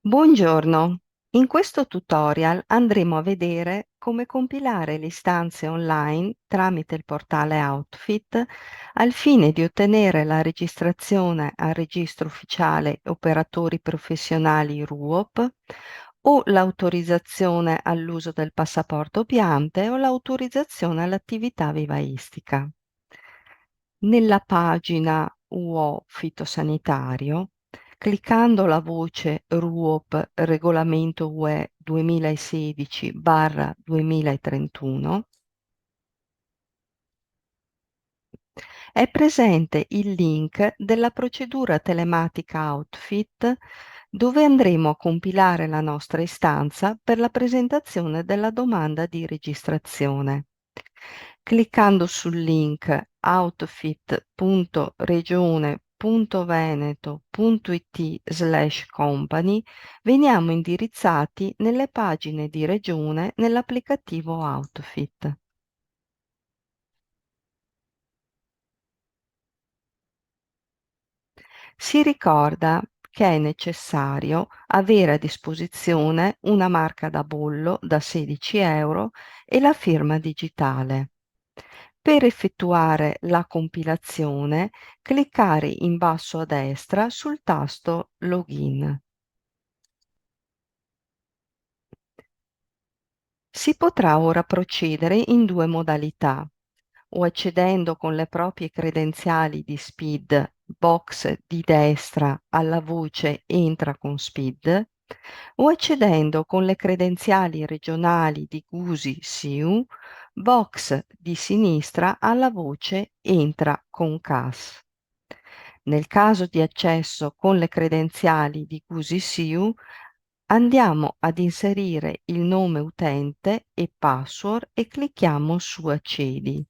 Buongiorno, in questo tutorial andremo a vedere come compilare le istanze online tramite il portale Outfit al fine di ottenere la registrazione al Registro Ufficiale Operatori Professionali RUOP o l'autorizzazione all'uso del passaporto Piante o l'autorizzazione all'attività vivaistica. Nella pagina UO fitosanitario, cliccando la voce RUOP Regolamento UE 2016/2031, è presente il link della procedura telematica Outfit dove andremo a compilare la nostra istanza per la presentazione della domanda di registrazione. Cliccando sul link outfit.regione.veneto.it/company veniamo indirizzati nelle pagine di regione nell'applicativo Outfit. Si ricorda che è necessario avere a disposizione una marca da bollo da 16 € e la firma digitale. Per effettuare la compilazione, cliccare in basso a destra sul tasto Login. Si potrà ora procedere in due modalità: o accedendo con le proprie credenziali di SPID, box di destra alla voce Entra con SPID, o accedendo con le credenziali regionali di GUSI-SIU, box di sinistra alla voce Entra con CAS. Nel caso di accesso con le credenziali di GUSI-SIU, andiamo ad inserire il nome utente e password e clicchiamo su Accedi.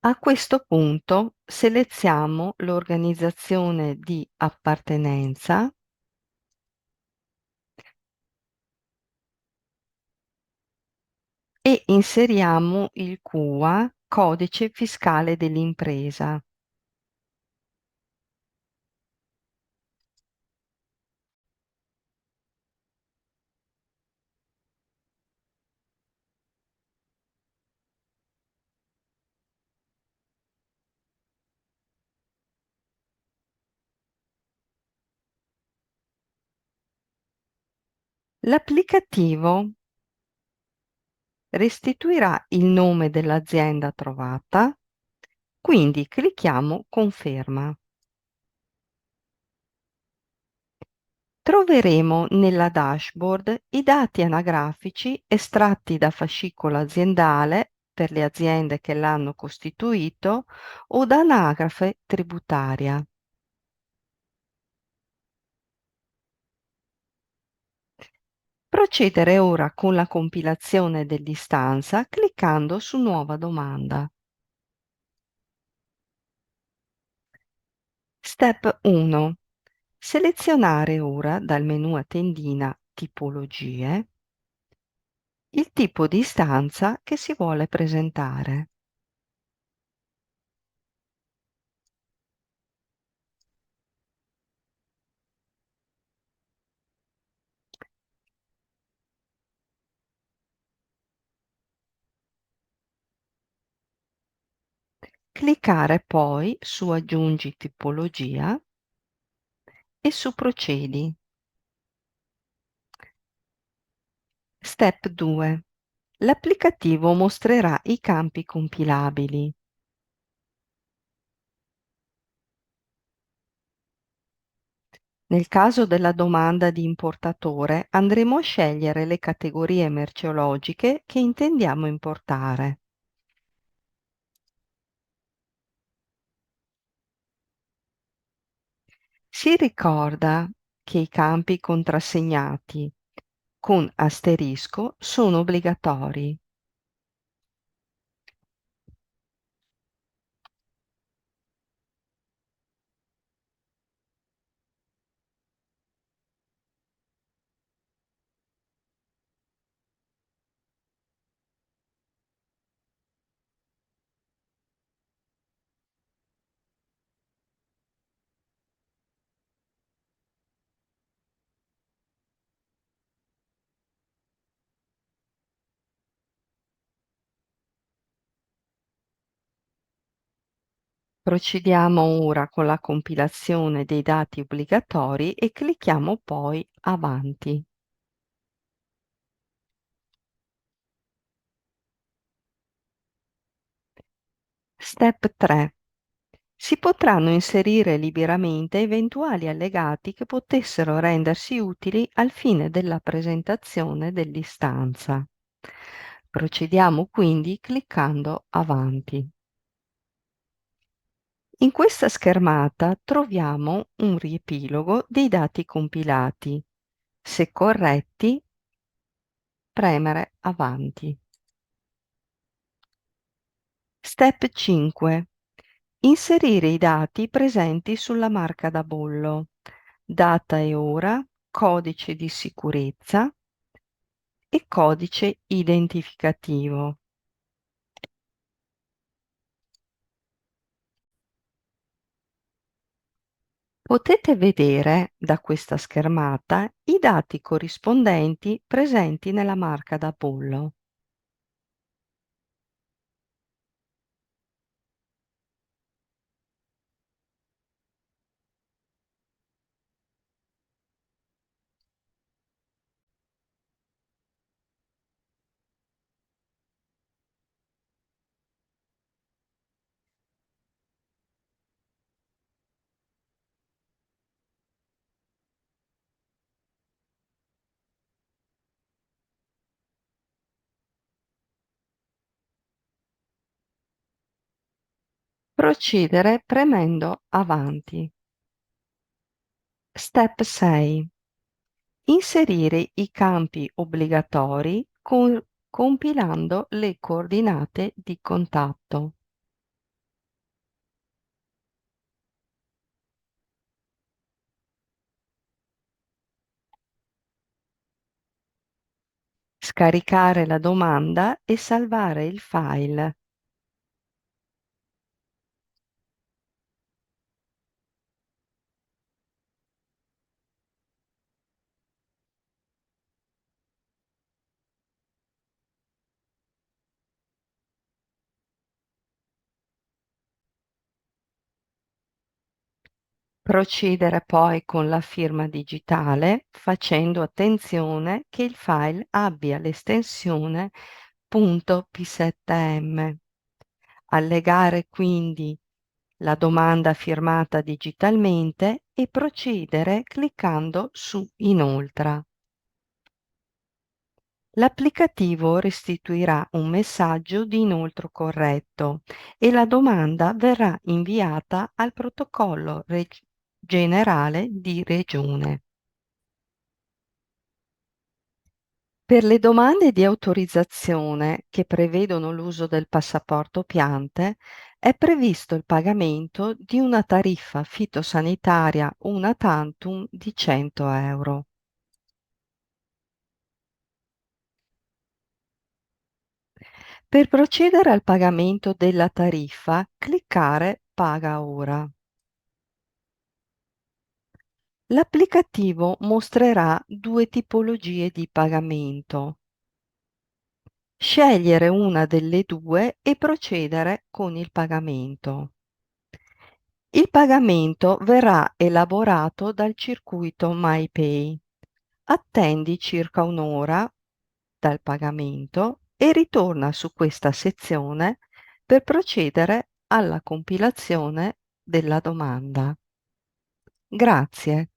A questo punto selezioniamo l'organizzazione di appartenenza e inseriamo il CUA, codice fiscale dell'impresa. L'applicativo restituirà il nome dell'azienda trovata, quindi clicchiamo Conferma. Troveremo nella dashboard i dati anagrafici estratti da fascicolo aziendale per le aziende che l'hanno costituito o da anagrafe tributaria. Procedere ora con la compilazione dell'istanza cliccando su Nuova domanda. Step 1. Selezionare ora dal menu a tendina Tipologie il tipo di istanza che si vuole presentare. Cliccare poi su Aggiungi tipologia e su Procedi. Step 2. L'applicativo mostrerà i campi compilabili. Nel caso della domanda di importatore andremo a scegliere le categorie merceologiche che intendiamo importare. Si ricorda che i campi contrassegnati con asterisco sono obbligatori. Procediamo ora con la compilazione dei dati obbligatori e clicchiamo poi Avanti. Step 3. Si potranno inserire liberamente eventuali allegati che potessero rendersi utili al fine della presentazione dell'istanza. Procediamo quindi cliccando Avanti. In questa schermata troviamo un riepilogo dei dati compilati. Se corretti, premere Avanti. Step 5. Inserire i dati presenti sulla marca da bollo, data e ora, codice di sicurezza e codice identificativo. Potete vedere da questa schermata i dati corrispondenti presenti nella marca da bollo. Procedere premendo Avanti. Step 6. Inserire i campi obbligatori compilando le coordinate di contatto. Scaricare la domanda e salvare il file. Procedere poi con la firma digitale facendo attenzione che il file abbia l'estensione .p7m. Allegare quindi la domanda firmata digitalmente e procedere cliccando su Inoltre. L'applicativo restituirà un messaggio di inoltro corretto e la domanda verrà inviata al protocollo generale di regione. Per le domande di autorizzazione che prevedono l'uso del passaporto piante, è previsto il pagamento di una tariffa fitosanitaria una tantum di 100 euro. Per procedere al pagamento della tariffa, cliccare Paga ora. L'applicativo mostrerà due tipologie di pagamento. Scegliere una delle due e procedere con il pagamento. Il pagamento verrà elaborato dal circuito MyPay. Attendi circa un'ora dal pagamento e ritorna su questa sezione per procedere alla compilazione della domanda. Grazie.